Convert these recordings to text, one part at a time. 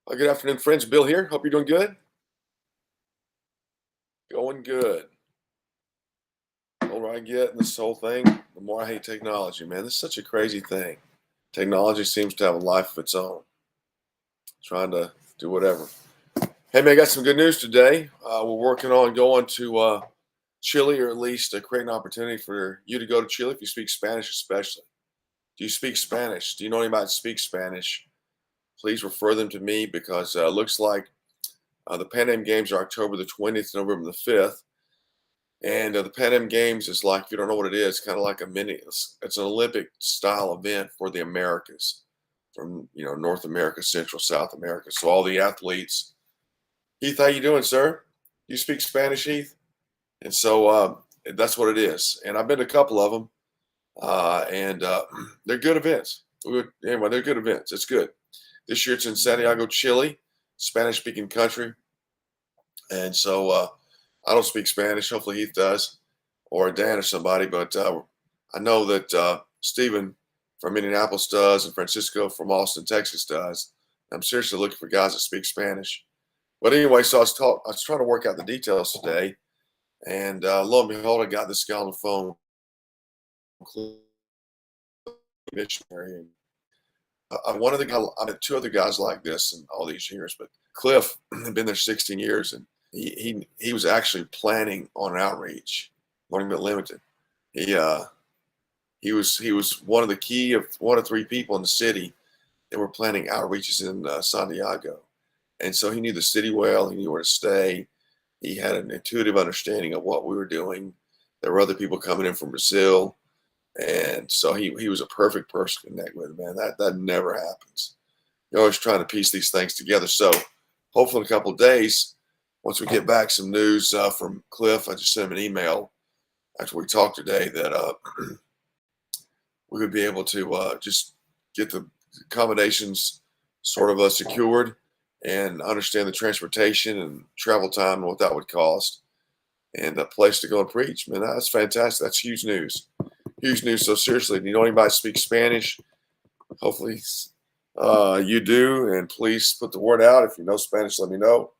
Good afternoon, friends. Bill here. Hope you're doing good. Going good. The older I get in this whole thing, the more I hate technology, man. This is such a crazy thing. Technology seems to have a life of its own, trying to do whatever. Hey, man, I got some good news today. We're working on going to Chile, or at least create an opportunity for you to go to Chile if you speak Spanish, especially. Do you speak Spanish? Do you know anybody that speaks Spanish? Please refer them to me because it looks like the Pan Am Games are October the 20th, November the 5th. And the Pan Am Games is like, if you don't know what it is, kind of like a mini, it's an Olympic style event for the Americas, from, North America, Central, South America. So all the athletes. Heath, how you doing, sir? You speak Spanish, Heath? And so that's what it is. And I've been to a couple of them, and they're good events. Anyway, they're good events. It's good. This year it's in Santiago, Chile, Spanish-speaking country. And so I don't speak Spanish. Hopefully Heath does, or Dan or somebody. But I know that Stephen from Indianapolis does, and Francisco from Austin, Texas does. I'm seriously looking for guys that speak Spanish. But anyway, so I was trying to work out the details today, and lo and behold, I got this guy on the phone, missionary. And one of the guys, I met two other guys like this in all these years, but Cliff had been there 16 years, and he was actually planning on an outreach, Learning But Limited. He was one of the key of one of three people in the city that were planning outreaches in Santiago, and so he knew the city well. He knew where to stay. He had an intuitive understanding of what we were doing. There were other people coming in from Brazil, and so he was a perfect person to connect with. Man, that never happens. You're always trying to piece these things together. So hopefully in a couple of days, once we get back some news from Cliff, I just sent him an email after we talked today that we would be able to just get the accommodations sort of secured and understand the transportation and travel time and what that would cost, and a place to go and preach. Man, that's fantastic. That's huge news. Huge news. So seriously, do you know anybody speak Spanish? Hopefully you do, and please put the word out. If you know Spanish, let me know.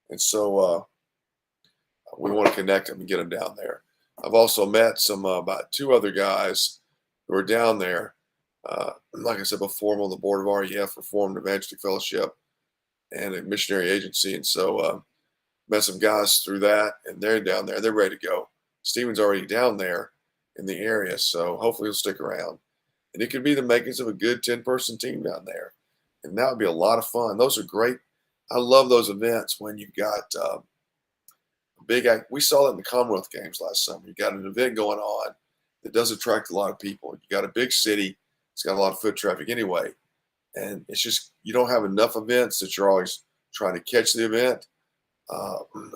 And so we want to connect them and get them down there. I've also met about two other guys who are down there. Like I said before, I'm on the board of REF, Reformed Evangelistic Fellowship, and a missionary agency. And so met some guys through that, and they're down there. They're ready to go. Stephen's already down there in the area, so hopefully he'll stick around. And it could be the makings of a good 10-person team down there. And that would be a lot of fun. Those are great. I love those events when you've got we saw that in the Commonwealth Games last summer. You got an event going on that does attract a lot of people. You got a big city. It's got a lot of foot traffic anyway. And it's just, you don't have enough events that you're always trying to catch the event.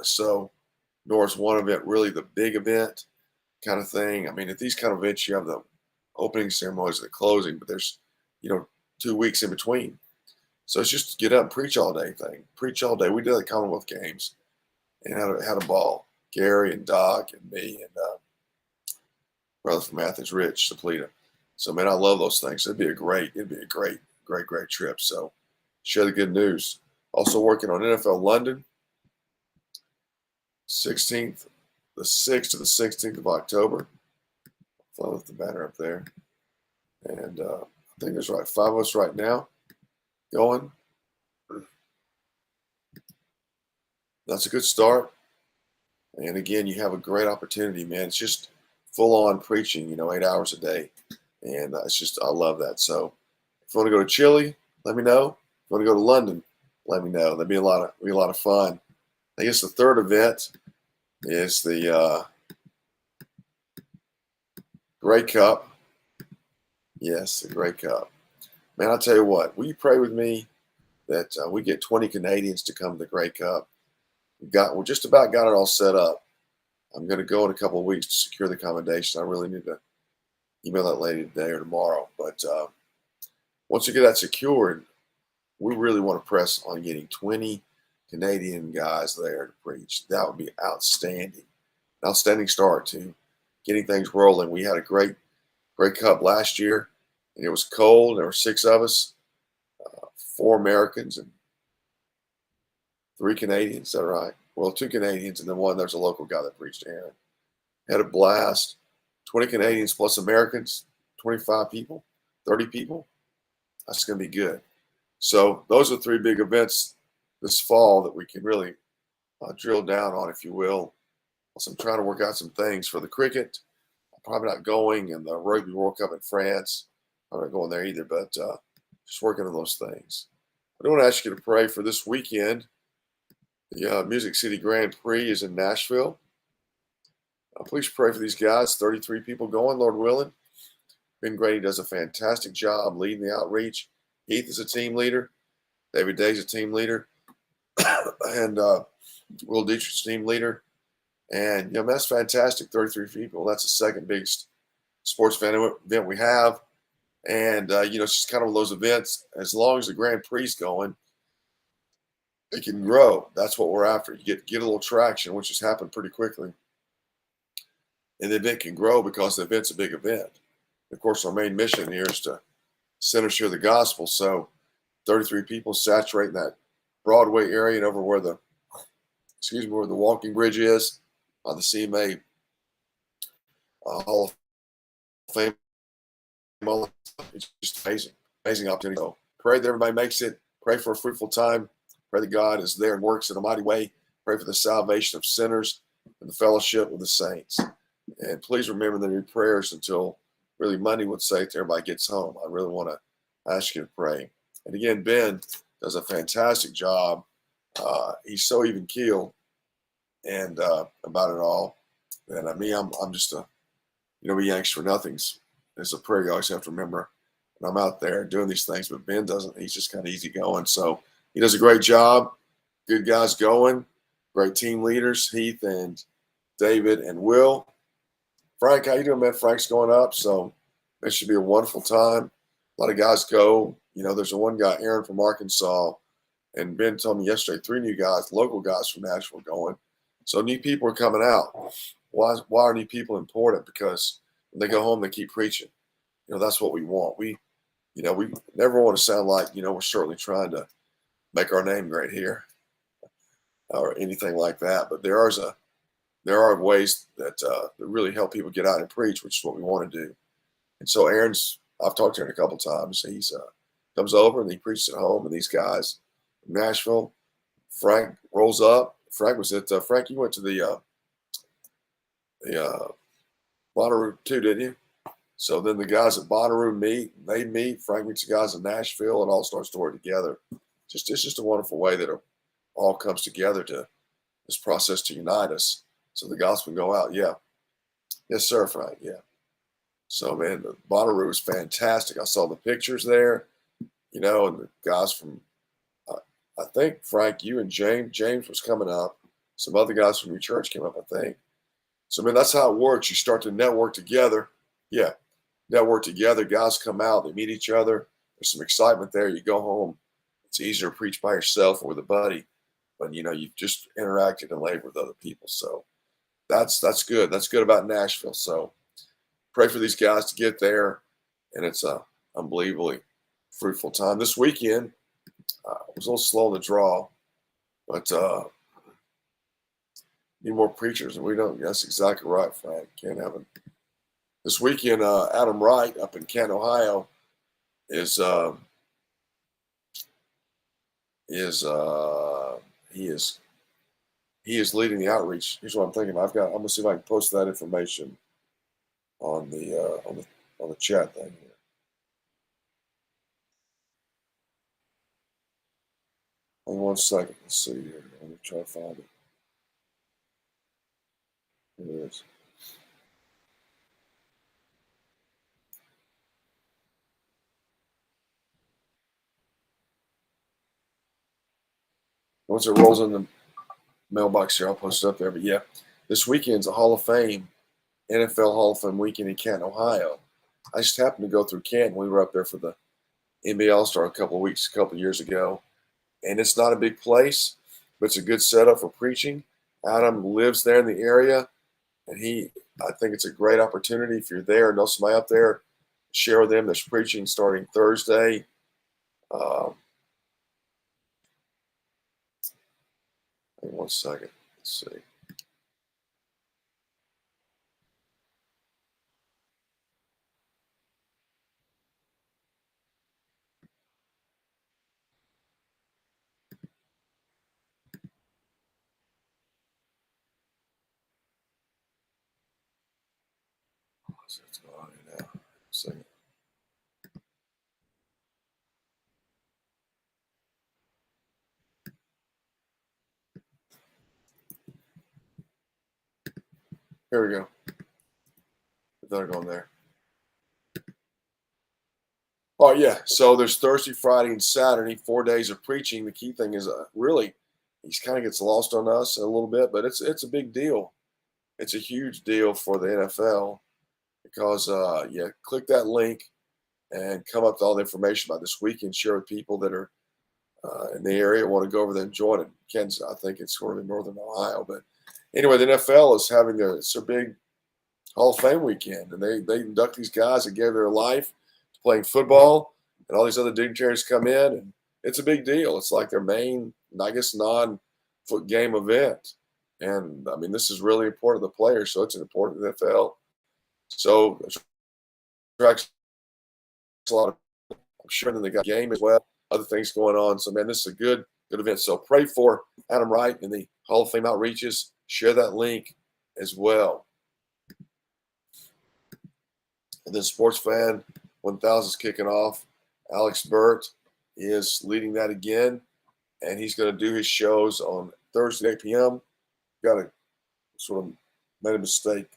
So nor is one event really the big event kind of thing. I mean, at these kind of events, you have the opening ceremonies and the closing, but there's, 2 weeks in between. So it's just get up and preach all day thing. Preach all day. We did the Commonwealth Games and had a ball. Gary and Doc and me and brother from Athens, Rich Saplita. So man, I love those things. It'd be a great trip. So share the good news. Also working on NFL London, the 6th to the 16th of October. Fun with the banner up there. And I think there's 5 of us right now going. That's a good start. And again, you have a great opportunity, man. It's just full on preaching, 8 hours a day. And it's just, I love that. So if you want to go to Chile, let me know. If you want to go to London, let me know. That'd be a lot of fun. I guess the third event is the Grey Cup. Yes, the Grey Cup. Man, I'll tell you what, will you pray with me that we get 20 Canadians to come to the Grey Cup? We just about got it all set up. I'm going to go in a couple of weeks to secure the accommodation. I really need to email that lady today or tomorrow. But once we get that secured, we really want to press on getting 20 Canadian guys there to preach. That would be outstanding. An outstanding start to getting things rolling. We had a great Cup last year, and it was cold. There were 6 of us, 4 Americans and 3 Canadians, is that right? Well, 2 Canadians, and then there's a local guy that preached, Aaron. Had a blast. 20 Canadians plus Americans, 25 people, 30 people. That's going to be good. So those are 3 big events this fall that we can really drill down on, if you will. So I'm trying to work out some things for the cricket. I'm probably not going, and the Rugby World Cup in France. I'm not going there either, but just working on those things. I do want to ask you to pray for this weekend. The Music City Grand Prix is in Nashville. Please pray for these guys. 33 people going, Lord willing. Ben Grady does a fantastic job leading the outreach. Heath is a team leader. David Day's a team leader. And Will Dietrich's team leader. And, that's fantastic, 33 people. That's the second biggest sports event we have. And, it's just kind of one of those events. As long as the Grand Prix is going, it can grow. That's what we're after. You get a little traction, which has happened pretty quickly. And the event can grow because the event's a big event. Of course, our main mission here is to center share the gospel. So 33 people saturating that Broadway area and over where the walking bridge is, the CMA Hall of Fame. It's just amazing opportunity. So pray that everybody makes it. Pray for a fruitful time. Pray that God is there and works in a mighty way. Pray for the salvation of sinners and the fellowship with the saints. And please remember that your prayers until really Monday would say to everybody gets home. I really want to ask you to pray. And again, Ben does a fantastic job. He's so even keeled and about it all. And I'm just we anxious for nothings. It's a prayer you always have to remember. And I'm out there doing these things, but Ben doesn't. He's just kind of easy going. So he does a great job. Good guys going. Great team leaders, Heath and David and Will. Frank, how you doing, man? Frank's going up, so it should be a wonderful time. A lot of guys go. There's one guy, Aaron from Arkansas, and Ben told me yesterday 3 new guys, local guys from Nashville going. So new people are coming out. Why are new people important? Because when they go home, they keep preaching. That's what we want. We never want to sound like, we're certainly trying to make our name great here or anything like that. But there are ways that really help people get out and preach, which is what we want to do. And so I've talked to Aaron a couple of times. He's comes over and he preaches at home. And these guys from Nashville, Frank rolls up. Frank was at Frank. You went to the Bonnaroo too, didn't you? So then the guys at Bonnaroo meet. They meet. Frank meets the guys in Nashville, and all starts to work together. It's just a wonderful way that it all comes together to this process to unite us, so the gospel can go out. Yeah, yes, sir, Frank. Yeah. So man, the Bonnaroo is fantastic. I saw the pictures there, and the guys from. I think Frank, you and James was coming up. Some other guys from your church came up, I think. So, man, that's how it works. You start to network together. Yeah, network together. Guys come out. They meet each other. There's some excitement there. You go home. It's easier to preach by yourself or with a buddy. But, you've just interacted and labored with other people. So that's good. That's good about Nashville. So pray for these guys to get there. And it's a unbelievably fruitful time. This weekend, I was a little slow in the draw. But need more preachers, and we don't. That's exactly right, Frank. Can't have it. This weekend, Adam Wright up in Canton, Ohio, is leading the outreach. Here's what I'm thinking. I'm gonna see if I can post that information on the chat thing here. Hold on 1 second. Let's see here. Let me try to find it. Here it is. Once it rolls in the mailbox here, I'll post it up there. But yeah, this weekend's a Hall of Fame, NFL Hall of Fame weekend in Canton, Ohio. I just happened to go through Canton. We were up there for the NBA All-Star a couple of years ago. And it's not a big place, but it's a good setup for preaching. Adam lives there in the area, and I think it's a great opportunity if you're there and know somebody up there, share with them. There's preaching starting Thursday. second. Let's see. What's going on here now? Second. Here we go. They're going there. Oh yeah. So there's Thursday, Friday, and Saturday, 4 days of preaching. The key thing is really, he kind of gets lost on us a little bit, but it's a big deal. It's a huge deal for the NFL because yeah, click that link and come up with all the information about this weekend. Share with people that are in the area want to go over there and join it. Kansas, I think it's sort of in northern Ohio, but anyway, the NFL is having it's a big Hall of Fame weekend, and they induct these guys that gave their life to playing football, and all these other dignitaries come in, and it's a big deal. It's like their main, I guess, non-foot game event, and I mean, this is really important to the players, so it's an important NFL. So it attracts a lot of, I'm sure, then they got game as well, other things going on. So man, this is a good event. So pray for Adam Wright and the Hall of Fame outreaches. Share that link as well. And then Sports Fan 1000 is kicking off. Alex Burt is leading that again, and he's going to do his shows on Thursday at 8 p.m. Got to sort of made a mistake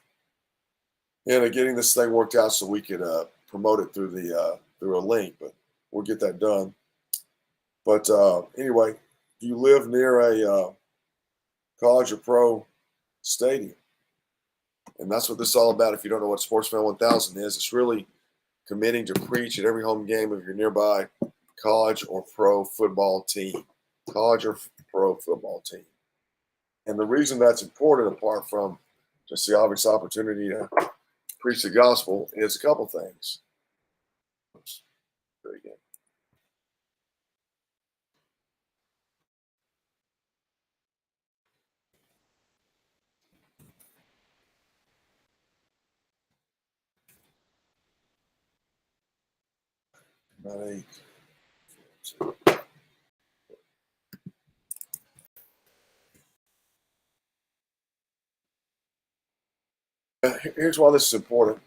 in getting this thing worked out so we could promote it through the through a link, but we'll get that done. But anyway, if you live near a college or pro stadium, and that's what this is all about. If you don't know what Sports Fan 1000 is, it's really committing to preach at every home game of your nearby college or pro football team. College or pro football team. And the reason that's important, apart from just the obvious opportunity to preach the gospel, is a couple things. Oops. Very good. About 8. Here's why this is important.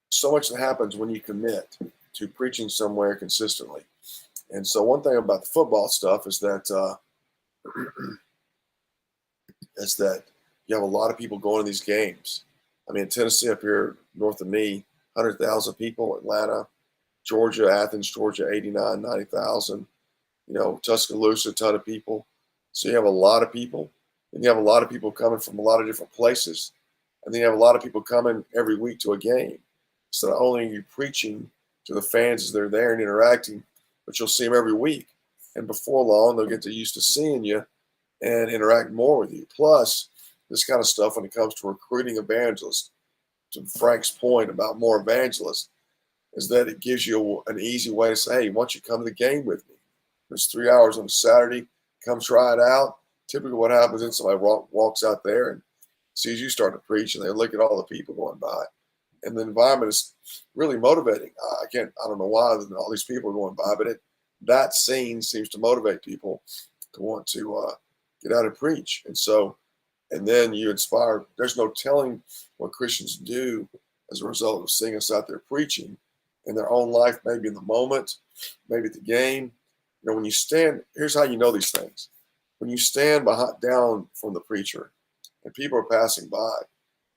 So much that happens when you commit to preaching somewhere consistently. And so one thing about the football stuff is that you have a lot of people going to these games. I mean, Tennessee up here north of me, 100,000 people. Atlanta, Georgia, Athens, Georgia, 89, 90,000. You know, Tuscaloosa, a ton of people. So you have a lot of people, and you have a lot of people coming from a lot of different places, and then you have a lot of people coming every week to a game. So not only are you preaching to the fans as they're there and interacting, but you'll see them every week, and before long they'll get used to seeing you and interact more with you. Plus, this kind of stuff when it comes to recruiting evangelists, to Frank's point about more evangelists, is that it gives you an easy way to say, hey, why don't you come to the game with me? There's 3 hours on a Saturday. Come try it out. Typically what happens is somebody walks out there and sees you start to preach, and they look at all the people going by. And the environment is really motivating. I don't know why all these people are going by, but that scene seems to motivate people to want to get out and preach. And then you inspire. There's no telling what Christians do as a result of seeing us out there preaching in their own life, maybe in the moment, maybe at the game. You know, when you stand, here's how you know these things. When you stand down from the preacher and people are passing by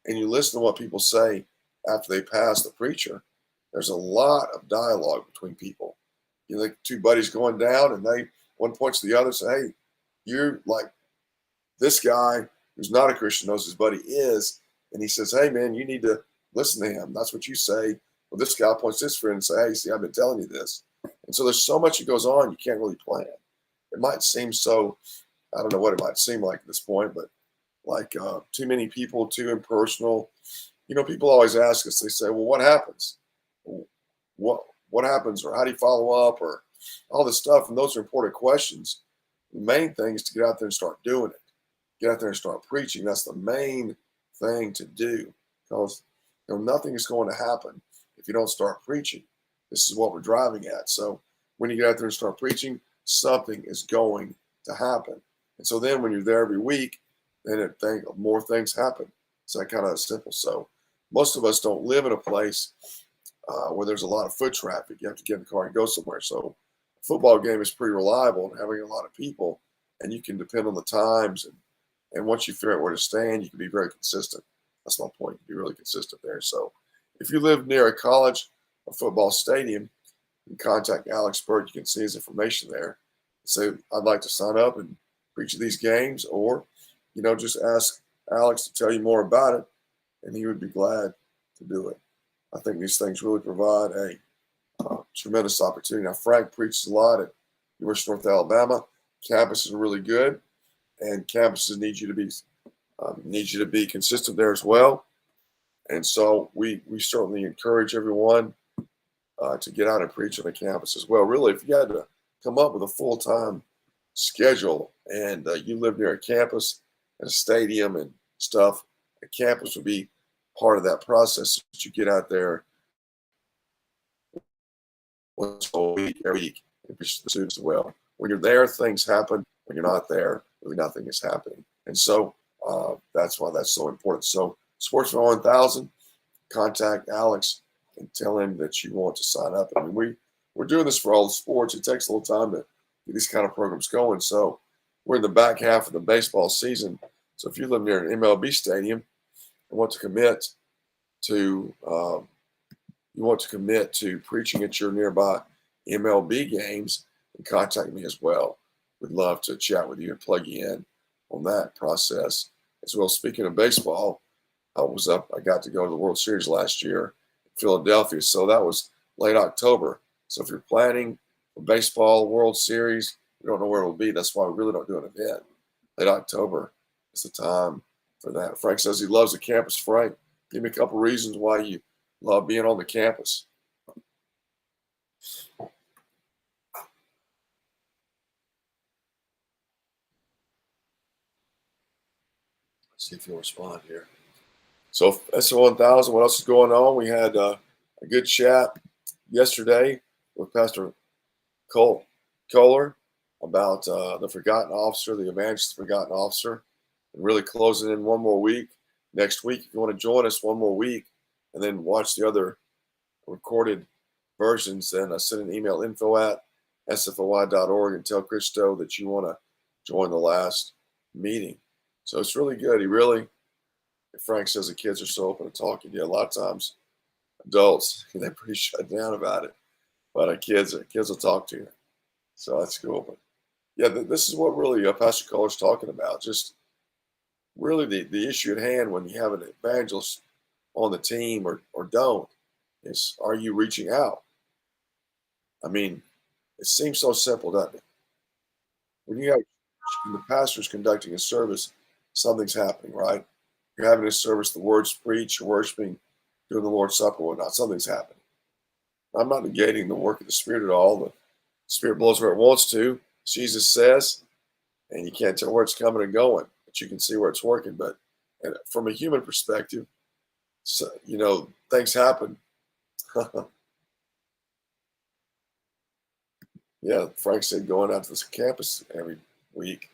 and you listen to what people say after they pass the preacher, there's a lot of dialogue between people. You know, like two buddies going down and one points to the other and say, hey, you're like this guy who's not a Christian knows his buddy is. And he says, hey, man, you need to listen to him. That's what you say. Well, this guy points this friend and say, hey, see, I've been telling you this. And so there's so much that goes on, you can't really plan. It might seem so, I don't know what it might seem like at this point, but like too many people, too impersonal. You know, people always ask us, they say, well, what happens? What happens, or how do you follow up, or all this stuff? And those are important questions. The main thing is to get out there and start doing it. get out there and start preaching. That's the main thing to do, because nothing is going to happen if you don't start preaching. This is what we're driving at. So when you get out there and start preaching, something is going to happen. And so then when you're there every week, then more things happen. It's that kind of simple. So most of us don't live in a place where there's a lot of foot traffic. You have to get in the car and go somewhere. So a football game is pretty reliable and having a lot of people, and you can depend on the times. And once you figure out where to stand, you can be very consistent. That's my point. You can be really consistent there. So if you live near a college or football stadium, you can contact Alex Burt. You can see his information there. Say, I'd like to sign up and preach at these games, or, just ask Alex to tell you more about it, and he would be glad to do it. I think these things really provide a tremendous opportunity. Now, Frank preaches a lot at University of North Alabama. Campuses are really good, and campuses need you to be consistent there as well. And so we certainly encourage everyone to get out and preach on the campus as well. Really, if you had to come up with a full-time schedule and you live near a campus and a stadium and stuff, a campus would be part of that process. That you get out there once a week, every week, and preach to the students as well. When you're there, things happen. When you're not there, really nothing is happening. And so that's why that's so important. So Sportsman 1000, contact Alex and tell him that you want to sign up. I mean, we're doing this for all the sports. It takes a little time to get these kind of programs going. So we're in the back half of the baseball season. So if you live near an MLB stadium and want to commit to preaching at your nearby MLB games, then contact me as well. We'd love to chat with you and plug you in on that process as well. Speaking of baseball, I got to go to the World Series last year in Philadelphia. So that was late October. So if you're planning for baseball World Series, we don't know where it'll be. That's why we really don't do an event. Late October is the time for that. Frank says he loves the campus. Frank, give me a couple reasons why you love being on the campus. Let's see if you'll respond here. So SFOI 1000, what else is going on? We had a good chat yesterday with Pastor Kohler about the forgotten officer, the evangelist forgotten officer, and really closing in one more week. Next week, if you want to join us one more week and then watch the other recorded versions, then send an email info@sfoi.org and tell Christo that you want to join the last meeting. So it's really good. Frank says the kids are so open to talking. Yeah, a lot of times adults, they're pretty shut down about it. But kids will talk to you. So that's cool. But yeah, this is what really Pastor Kohler's talking about. Just really the issue at hand when you have an evangelist on the team or don't is, are you reaching out? I mean, it seems so simple, doesn't it? When the pastor's conducting a service, something's happening, right? You're having a service, the word's preached, you're worshiping, doing the Lord's Supper, whatnot. Something's happening. I'm not negating the work of the Spirit at all. The Spirit blows where it wants to, Jesus says, and you can't tell where it's coming and going, but you can see where it's working. But from a human perspective, so, things happen. Yeah, Frank said going out to this campus every week,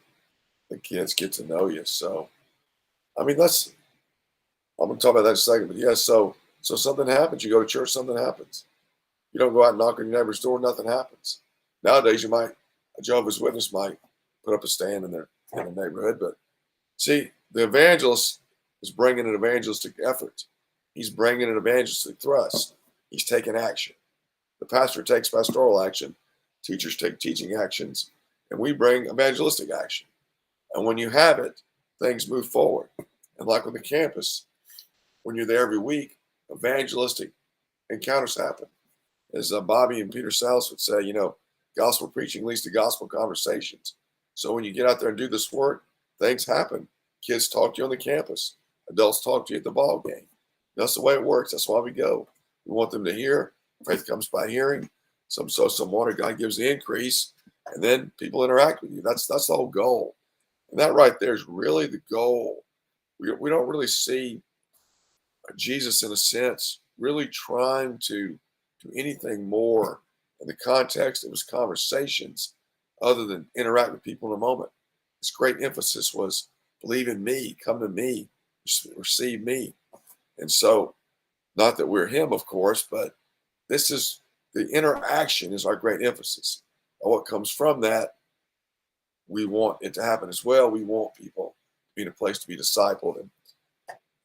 the kids get to know you. So, I mean, I'm going to talk about that in a second. But yeah, so something happens. You go to church, something happens. You don't go out and knock on your neighbor's door, nothing happens. Nowadays, a Jehovah's Witness might put up a stand in the neighborhood. But see, the evangelist is bringing an evangelistic effort. He's bringing an evangelistic thrust. He's taking action. The pastor takes pastoral action. Teachers take teaching actions. And we bring evangelistic action. And when you have it, things move forward. And like on the campus, when you're there every week, evangelistic encounters happen. As Bobby and Peter Salas would say, gospel preaching leads to gospel conversations. So when you get out there and do this work, things happen. Kids talk to you on the campus. Adults talk to you at the ball game. That's the way it works. That's why we go. We want them to hear. Faith comes by hearing. Some water, God gives the increase, and then people interact with you. That's the whole goal. And that right there is really the goal. We don't really see Jesus, in a sense, really trying to do anything more. In the context, it was conversations other than interact with people in a moment. His great emphasis was believe in me, come to me, receive me. And so, not that we're him, of course, but this is the interaction is our great emphasis. And what comes from that, we want it to happen as well. We want people to be in a place to be discipled. And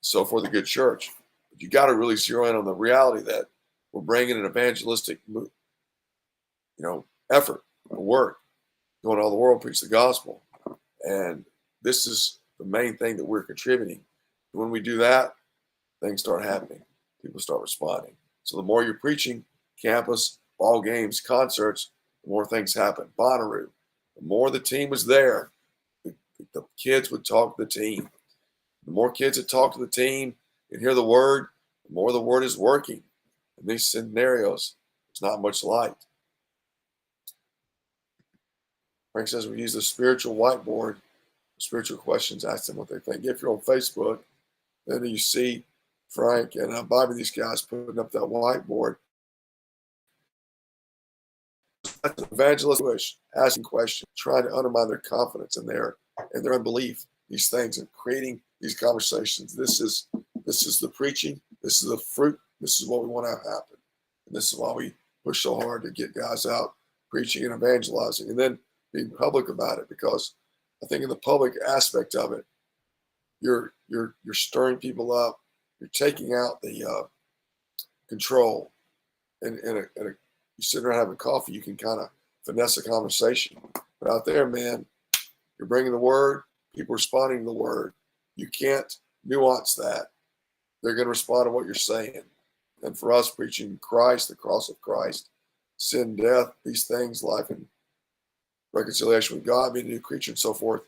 so for the good church, but you got to really zero in on the reality that we're bringing an evangelistic, effort, work, going all the world, preach the gospel, and this is the main thing that we're contributing. When we do that, things start happening. People start responding. So the more you're preaching, campus, ball games, concerts, the more things happen. Bonnaroo, the more the team was there, the kids would talk to the team. The more kids that talk to the team and hear the word, the more the word is working. In these scenarios, there's not much light. Frank says we use the spiritual whiteboard, spiritual questions, ask them what they think. If you're on Facebook, then you see Frank and Bobby, these guys putting up that whiteboard. That's evangelist asking questions, trying to undermine their confidence and their unbelief, these things, and creating these conversations. This is the preaching, this is the fruit, this is what we want to have happen. And this is why we push so hard to get guys out preaching and evangelizing and then being public about it, because I think in the public aspect of it, you're stirring people up, you're taking out the control, and you sit around having coffee, you can kind of finesse a conversation. But out there, man, you're bringing the word, people responding to the word. You can't nuance that. They're going to respond to what you're saying. And for us, preaching Christ, the cross of Christ, sin, death, these things, life and reconciliation with God, being a new creature, and so forth.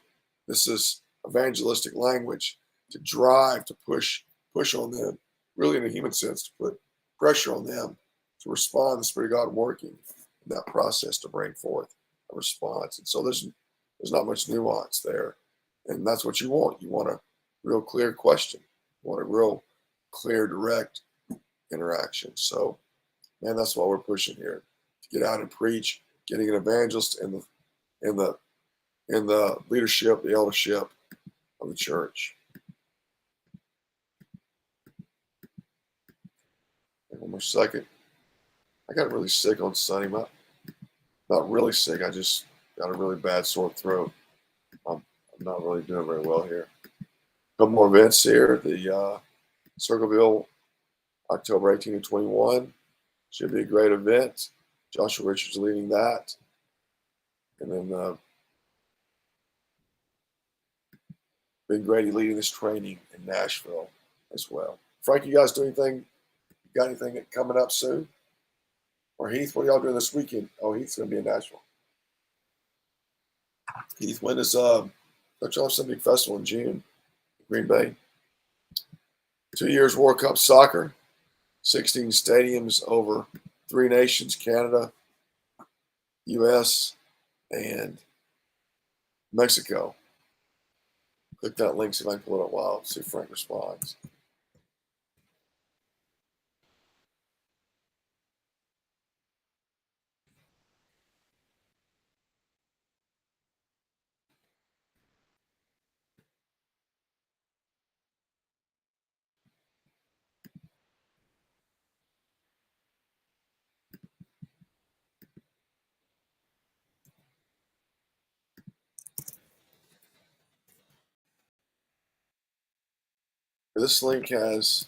This is evangelistic language to drive, to push on them, really in a human sense, to put pressure on them to respond, the Spirit of God working in that process to bring forth a response. And so there's not much nuance there. And that's what you want. You want a real clear question. You want a real clear, direct interaction. So, man, that's what we're pushing here. To get out and preach, getting an evangelist in the leadership, the eldership of the church. And one more second. I got really sick on Sunday. Not really sick. I just got a really bad sore throat. I'm not really doing very well here. A couple more events here. The Circleville, October 18 and 21. Should be a great event. Joshua Richards leading that. And then Ben Grady leading this training in Nashville as well. Frank, you guys do anything? Got anything coming up soon? Or Heath, what are y'all doing this weekend? Oh, Heath's going to be in Nashville. Heath, when is don't y'all have some big festival in June? Green Bay. 2 years World Cup soccer. 16 stadiums over 3 nations, Canada, U.S., and Mexico. Click that link, see if I can pull it up while, see if Frank responds. This link has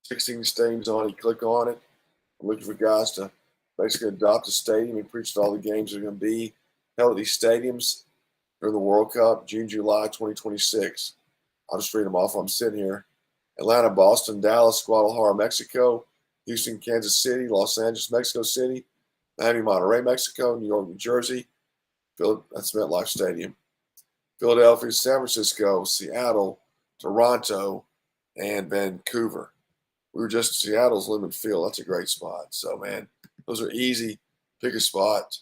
16 stadiums on it. You click on it. I'm looking for guys to basically adopt a stadium and preach to all the games that are going to be held at these stadiums during the World Cup, June, July 2026. I'll just read them off. I'm sitting here. Atlanta, Boston, Dallas, Guadalajara, Mexico, Houston, Kansas City, Los Angeles, Mexico City, Miami, Monterrey, Mexico, New York, New Jersey. That's MetLife Stadium. Philadelphia, San Francisco, Seattle, Toronto, and Vancouver. We were just in Seattle's Lumen Field. That's a great spot. So, man, those are easy. Pick a spot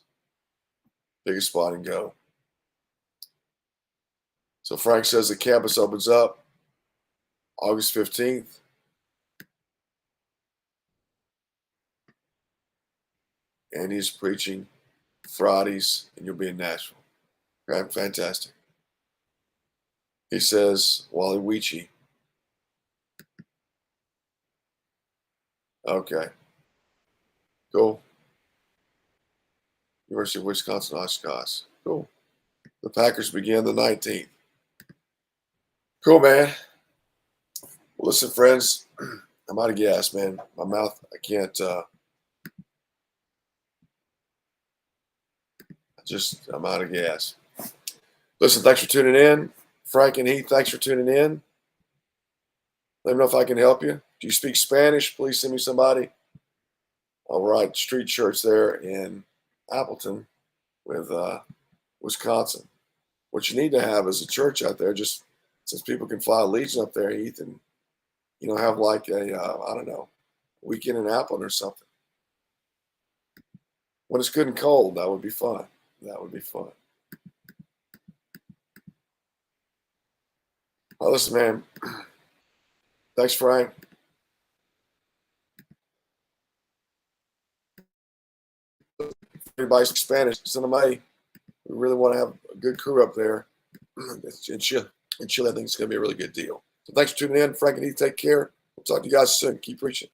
and go. So Frank says the campus opens up August 15th. And he's preaching Fridays, and you'll be in Nashville. Right? Fantastic. He says, Wally Weechie. Okay. Cool. University of Wisconsin Oshkosh. Cool. The Packers begin the 19th. Cool, man. Well, listen, friends, I'm out of gas, man. My mouth, I can't, I'm out of gas. Listen, thanks for tuning in. Frank and Heath, thanks for tuning in. Let me know if I can help you. Do you speak Spanish? Please send me somebody. All right, street church there in Appleton with Wisconsin. What you need to have is a church out there, just since people can fly a Legion up there, Heath, and have like a I don't know, weekend in Appleton or something. When it's good and cold, that would be fun. That would be fun. Well, listen, man. Thanks, Frank. Everybody speaks Spanish. Send them a. We really want to have a good crew up there. In Chile, I think it's going to be a really good deal. So thanks for tuning in. Frank and Heath, take care. We'll talk to you guys soon. Keep preaching.